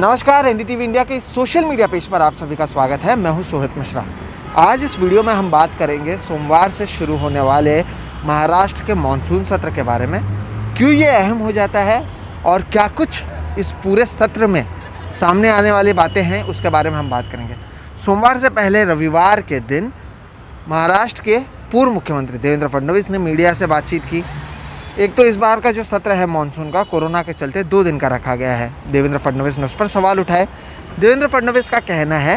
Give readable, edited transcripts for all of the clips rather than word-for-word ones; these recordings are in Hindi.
नमस्कार, एनडीटीवी इंडिया के इस सोशल मीडिया पेज पर आप सभी का स्वागत है। मैं हूं सोहित मिश्रा। आज इस वीडियो में हम बात करेंगे सोमवार से शुरू होने वाले महाराष्ट्र के मानसून सत्र के बारे में। क्यों ये अहम हो जाता है और क्या कुछ इस पूरे सत्र में सामने आने वाली बातें हैं, उसके बारे में हम बात करेंगे। सोमवार से पहले रविवार के दिन महाराष्ट्र के पूर्व मुख्यमंत्री देवेंद्र फडणवीस ने मीडिया से बातचीत की। एक तो इस बार का जो सत्र है मानसून का, कोरोना के चलते 2 दिन का रखा गया है। देवेंद्र फडणवीस ने उस पर सवाल उठाए। देवेंद्र फडणवीस का कहना है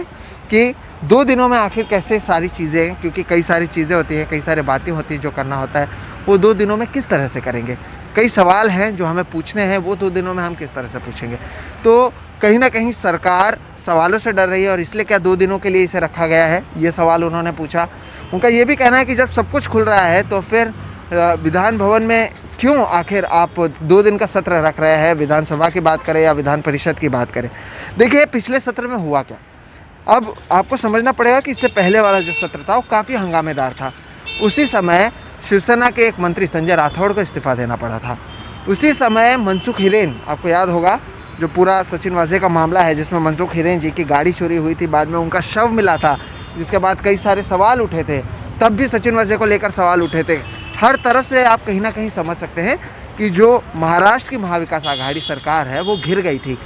कि 2 दिनों में आखिर कैसे सारी चीज़ें, क्योंकि कई सारी चीज़ें होती हैं, कई सारी बातें होती हैं जो करना होता है, वो 2 दिनों में किस तरह से करेंगे। कई सवाल हैं जो हमें पूछने हैं, वो 2 दिनों में हम किस तरह से पूछेंगे। तो कहीं ना कहीं सरकार सवालों से डर रही है और इसलिए क्या 2 दिनों के लिए इसे रखा गया है, ये सवाल उन्होंने पूछा। उनका ये भी कहना है कि जब सब कुछ खुल रहा है तो फिर विधान भवन में क्यों आखिर आप 2 दिन का सत्र रख रहे हैं, विधानसभा की बात करें या विधान परिषद की बात करें। देखिए, पिछले सत्र में हुआ क्या, अब आपको समझना पड़ेगा कि इससे पहले वाला जो सत्र था वो काफ़ी हंगामेदार था। उसी समय शिवसेना के एक मंत्री संजय राठौड़ को इस्तीफा देना पड़ा था। उसी समय मनसुख हिरेन, आपको याद होगा जो पूरा सचिन वाजे का मामला है जिसमें मनसुख हिरेन जी की गाड़ी चोरी हुई थी, बाद में उनका शव मिला था, जिसके बाद कई सारे सवाल उठे थे। तब भी सचिन वाजे को लेकर सवाल उठे थे। हर तरफ से आप कहीं ना कहीं समझ सकते हैं कि जो महाराष्ट्र की महाविकास आघाड़ी सरकार है वो घिर गई थी।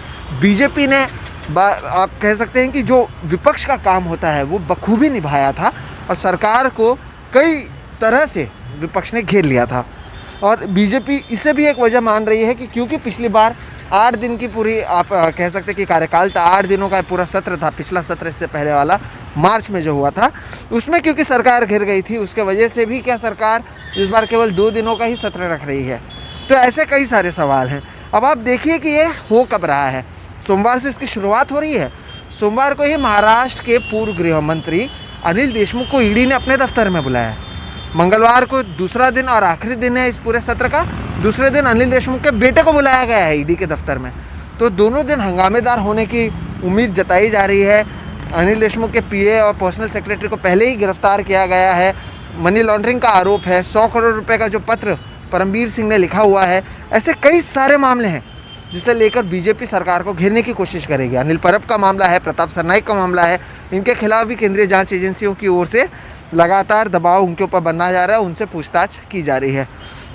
बीजेपी ने, आप कह सकते हैं कि जो विपक्ष का काम होता है वो बखूबी निभाया था और सरकार को कई तरह से विपक्ष ने घेर लिया था। और बीजेपी इसे भी एक वजह मान रही है कि क्योंकि पिछली बार 8 दिन की पूरी, आप कह सकते हैं कि कार्यकाल था, 8 दिनों का पूरा सत्र था। पिछला सत्र इससे पहले वाला मार्च में जो हुआ था उसमें क्योंकि सरकार घिर गई थी, उसके वजह से भी क्या सरकार इस बार केवल 2 दिनों का ही सत्र रख रही है। तो ऐसे कई सारे सवाल हैं। अब आप देखिए कि ये हो कब रहा है। सोमवार से इसकी शुरुआत हो रही है। सोमवार को ही महाराष्ट्र के पूर्व गृह मंत्री अनिल देशमुख को ईडी ने अपने दफ्तर में बुलाया है। मंगलवार को दूसरा दिन और आखिरी दिन है इस पूरे सत्र का। दूसरे दिन अनिल देशमुख के बेटे को बुलाया गया है ईडी के दफ्तर में। तो दोनों दिन हंगामेदार होने की उम्मीद जताई जा रही है। अनिल देशमुख के पीए और पर्सनल सेक्रेटरी को पहले ही गिरफ्तार किया गया है। मनी लॉन्ड्रिंग का आरोप है। 100 करोड़ रुपए का जो पत्र परमबीर सिंह ने लिखा हुआ है। ऐसे कई सारे मामले हैं जिसे लेकर बीजेपी सरकार को घेरने की कोशिश करेगी। अनिल परब का मामला है, प्रताप सरनाइक का मामला है। इनके खिलाफ भी केंद्रीय जांच एजेंसियों की ओर से लगातार दबाव उनके ऊपर बनना जा रहा है, उनसे पूछताछ की जा रही है।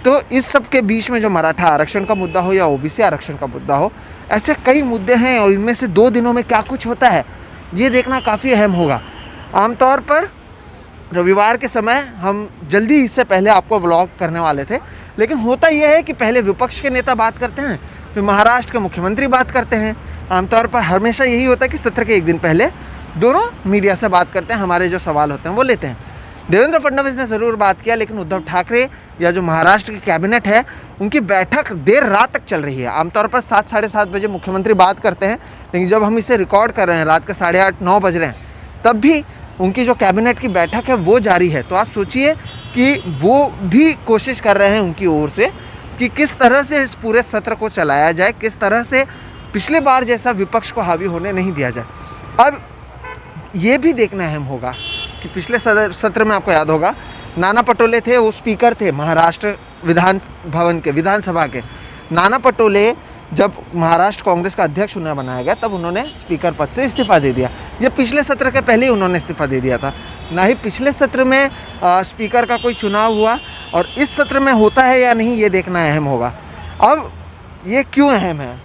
तो इस सब के बीच में जो मराठा आरक्षण का मुद्दा हो या ओबीसी आरक्षण का मुद्दा हो, ऐसे कई मुद्दे हैं और इनमें से 2 दिनों में क्या कुछ होता है ये देखना काफ़ी अहम होगा। आमतौर पर रविवार के समय हम जल्दी इससे पहले आपको व्लॉग करने वाले थे, लेकिन होता यह है कि पहले विपक्ष के नेता बात करते हैं, फिर महाराष्ट्र के मुख्यमंत्री बात करते हैं। आमतौर पर हमेशा यही होता है कि सत्र के 1 दिन पहले दोनों मीडिया से बात करते हैं, हमारे जो सवाल होते हैं वो लेते हैं। देवेंद्र फडणवीस ने ज़रूर बात किया, लेकिन उद्धव ठाकरे या जो महाराष्ट्र की कैबिनेट है उनकी बैठक देर रात तक चल रही है। आमतौर पर 7 साढ़े 7 बजे मुख्यमंत्री बात करते हैं, लेकिन जब हम इसे रिकॉर्ड कर रहे हैं रात के 8:30 9 बज रहे हैं, तब भी उनकी जो कैबिनेट की बैठक है वो जारी है। तो आप सोचिए कि वो भी कोशिश कर रहे हैं उनकी ओर से कि किस तरह से इस पूरे सत्र को चलाया जाए, किस तरह से पिछले बार जैसा विपक्ष को हावी होने नहीं दिया जाए। अब ये भी देखना अहम होगा कि पिछले सत्र में आपको याद होगा नाना पटोले थे, वो स्पीकर थे महाराष्ट्र विधान भवन के, विधानसभा के। नाना पटोले जब महाराष्ट्र कांग्रेस का अध्यक्ष उन्हें बनाया गया तब उन्होंने स्पीकर पद से इस्तीफा दे दिया। ये पिछले सत्र के पहले ही उन्होंने इस्तीफा दे दिया था। ना ही पिछले सत्र में स्पीकर का कोई चुनाव हुआ और इस सत्र में होता है या नहीं ये देखना अहम होगा। अब ये क्यों अहम है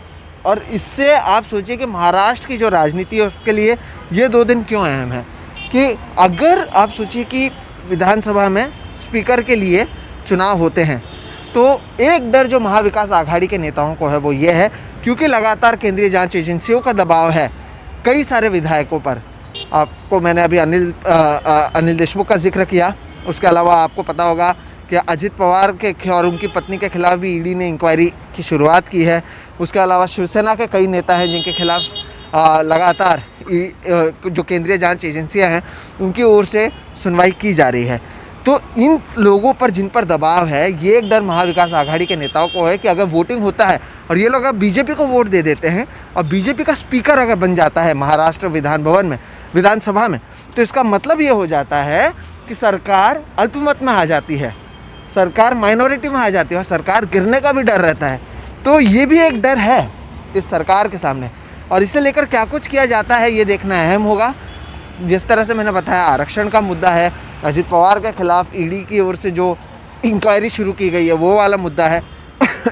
और इससे आप सोचिए कि महाराष्ट्र की जो राजनीति है उसके लिए ये 2 दिन क्यों अहम है। कि अगर आप सोचिए कि विधानसभा में स्पीकर के लिए चुनाव होते हैं तो एक डर जो महाविकास आघाड़ी के नेताओं को है वो ये है, क्योंकि लगातार केंद्रीय जांच एजेंसियों का दबाव है कई सारे विधायकों पर। आपको मैंने अभी अनिल देशमुख का जिक्र किया, उसके अलावा आपको पता होगा कि अजित पवार के और उनकी पत्नी के खिलाफ भी ईडी ने इंक्वायरी की शुरुआत की है। उसके अलावा शिवसेना के कई नेता हैं जिनके खिलाफ लगातार जो केंद्रीय जांच एजेंसियां हैं उनकी ओर से सुनवाई की जा रही है। तो इन लोगों पर जिन पर दबाव है, ये एक डर महाविकास आघाड़ी के नेताओं को है कि अगर वोटिंग होता है और ये लोग अगर बीजेपी को वोट दे देते हैं और बीजेपी का स्पीकर अगर बन जाता है महाराष्ट्र विधान भवन में, विधानसभा में, तो इसका मतलब ये हो जाता है कि सरकार अल्पमत में आ जाती है, सरकार माइनॉरिटी में आ जाती है और सरकार गिरने का भी डर रहता है। तो ये भी एक डर है इस सरकार के सामने। और इसे लेकर क्या कुछ किया जाता है ये देखना अहम होगा। जिस तरह से मैंने बताया, आरक्षण का मुद्दा है, अजित पवार के खिलाफ ईडी की ओर से जो इंक्वायरी शुरू की गई है वो वाला मुद्दा है।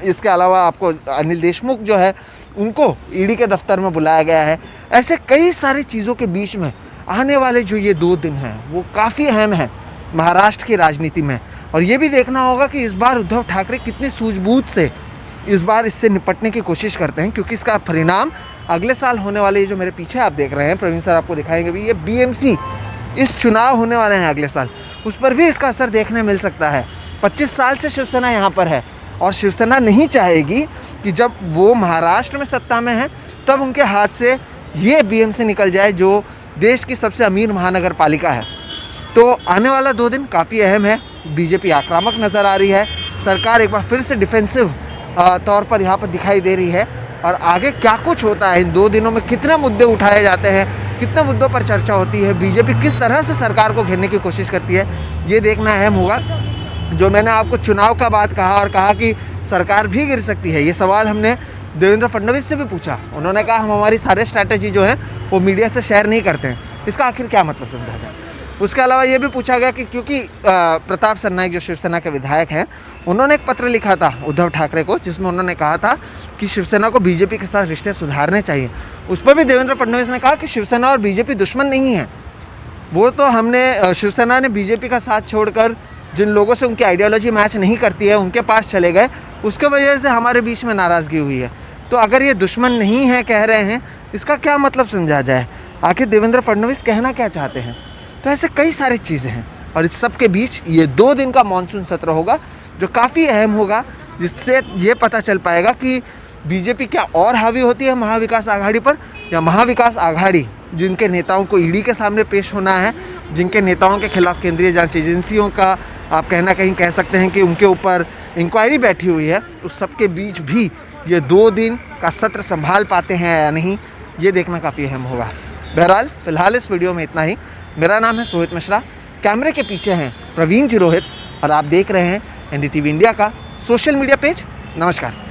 इसके अलावा आपको अनिल देशमुख जो है उनको ईडी के दफ्तर में बुलाया गया है। ऐसे कई सारी चीज़ों के बीच में आने वाले जो ये 2 दिन हैं वो काफ़ी अहम है महाराष्ट्र की राजनीति में। और ये भी देखना होगा कि इस बार उद्धव ठाकरे कितनी सूझबूझ से इस बार इससे निपटने की कोशिश करते हैं, क्योंकि इसका परिणाम अगले साल होने वाले, ये जो मेरे पीछे आप देख रहे हैं, प्रवीण सर आपको दिखाएंगे भी, ये बीएमसी इस चुनाव होने वाले हैं अगले साल, उस पर भी इसका असर देखने मिल सकता है। 25 साल से शिवसेना यहाँ पर है और शिवसेना नहीं चाहेगी कि जब वो महाराष्ट्र में सत्ता में है तब उनके हाथ से ये बीएमसी निकल जाए जो देश की सबसे अमीर महानगर पालिका है। तो आने वाला 2 दिन काफ़ी अहम है। बीजेपी आक्रामक नज़र आ रही है, सरकार एक बार फिर से डिफेंसिव तौर पर यहाँ पर दिखाई दे रही है। और आगे क्या कुछ होता है, इन 2 दिनों में कितने मुद्दे उठाए जाते हैं, कितने मुद्दों पर चर्चा होती है, बीजेपी किस तरह से सरकार को घेरने की कोशिश करती है, ये देखना अहम होगा। जो मैंने आपको चुनाव का बात कहा और कहा कि सरकार भी गिर सकती है, ये सवाल हमने देवेंद्र फडणवीस से भी पूछा। उन्होंने कहा हम हमारी सारे स्ट्रैटेजी जो है वो मीडिया से शेयर नहीं करते हैं। इसका आखिर क्या मतलब समझा जाए। उसके अलावा ये भी पूछा गया कि क्योंकि प्रताप सरनाइक जो शिवसेना के विधायक हैं, उन्होंने एक पत्र लिखा था उद्धव ठाकरे को, जिसमें उन्होंने कहा था कि शिवसेना को बीजेपी के साथ रिश्ते सुधारने चाहिए। उस पर भी देवेंद्र फडणवीस ने कहा कि शिवसेना और बीजेपी दुश्मन नहीं है, वो तो हमने शिवसेना ने बीजेपी का साथ छोड़कर जिन लोगों से उनकी आइडियोलॉजी मैच नहीं करती है उनके पास चले गए, उसके वजह से हमारे बीच में नाराज़गी हुई है। तो अगर ये दुश्मन नहीं है कह रहे हैं, इसका क्या मतलब समझा जाए, आखिर देवेंद्र फडणवीस कहना क्या चाहते हैं। तो ऐसे कई सारी चीज़ें हैं और इस सब के बीच ये 2 दिन का मानसून सत्र होगा जो काफ़ी अहम होगा, जिससे ये पता चल पाएगा कि बीजेपी क्या और हावी होती है महाविकास आघाड़ी पर, या महाविकास आघाड़ी जिनके नेताओं को ईडी के सामने पेश होना है, जिनके नेताओं के खिलाफ केंद्रीय जांच एजेंसियों का आप कहना कहीं कह सकते हैं कि उनके ऊपर इंक्वायरी बैठी हुई है, उस सब के बीच भी ये 2 दिन का सत्र संभाल पाते हैं या नहीं, ये देखना काफ़ी अहम होगा। बहरहाल फ़िलहाल इस वीडियो में इतना ही। मेरा नाम है सोहित मिश्रा, कैमरे के पीछे हैं प्रवीण जी रोहित और आप देख रहे हैं एनडीटीवी इंडिया का सोशल मीडिया पेज। नमस्कार।